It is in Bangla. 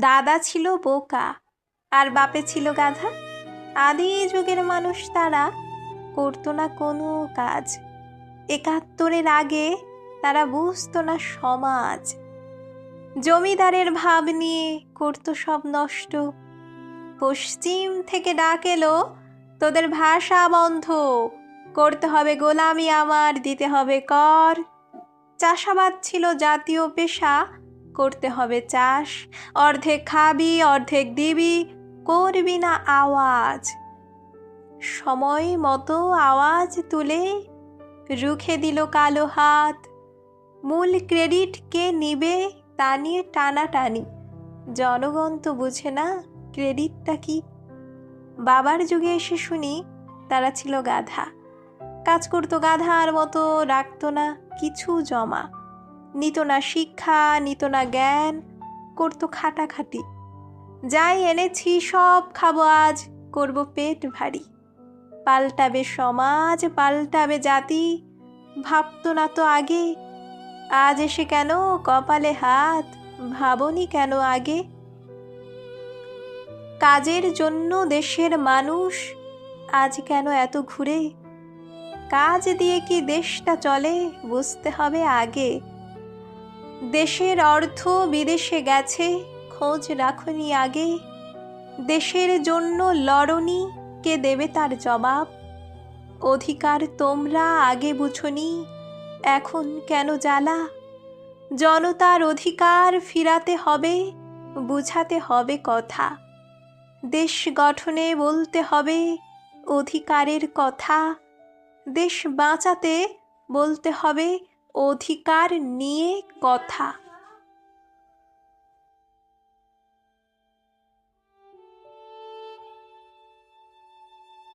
দাদা ছিল বোকা আর বাপে ছিল গাধা। আদি যুগের মানুষ তারা করতো না কোনো কাজ। ৭১-এর আগে তারা বুঝতো না সমাজ। জমিদারের ভাব নিয়ে করতো সব নষ্ট। পশ্চিম থেকে ডাক এলো, তোদের ভাষা বন্ধ, করতে হবে গোলামি আমার, দিতে হবে কর। চাষাবাদ ছিল জাতীয় পেশা, করতে হবে চাষ। অর্ধেক খাবি অর্ধেক দিবি, করবি না আওয়াজ। সময় মতো আওয়াজ তুলে রুখে দিল কালো হাত। মূল ক্রেডিট কে নিবে তা নিয়ে টানাটানি। জনগণ তো বুঝে না ক্রেডিটটা কি। বাবার যুগে এসে শুনি তারা ছিল গাধা। কাজ করতো গাধার মতো, রাখতো না কিছু জমা। নিত না শিক্ষা, নিত না জ্ঞান, করতো খাটাখাটি। যাই এনেছি সব খাবো আজ, করব পেট ভারী। পাল্টাবে সমাজ, পাল্টাবে জাতি, ভাবতো না তো আগে। আজ এসে কেন কপালে হাত, ভাবনি কেন আগে। কাজের জন্য দেশের মানুষ আজ কেন এত ঘুরে। কাজ দিয়ে কি দেশটা চলে, বুঝতে হবে আগে। দেশের অর্থ বিদেশে গেছে, খোঁজ রাখনি আগে। দেশের জন্য লড়নি, কে দেবে তার জবাব। অধিকার তোমরা আগে বুঝনি, এখন কেন জ্বালা। জনতার অধিকার ফিরাতে হবে, বুঝাতে হবে কথা। দেশ গঠনে বলতে হবে অধিকারের কথা। দেশ বাঁচাতে বলতে হবে অধিকার নিয়ে কথা।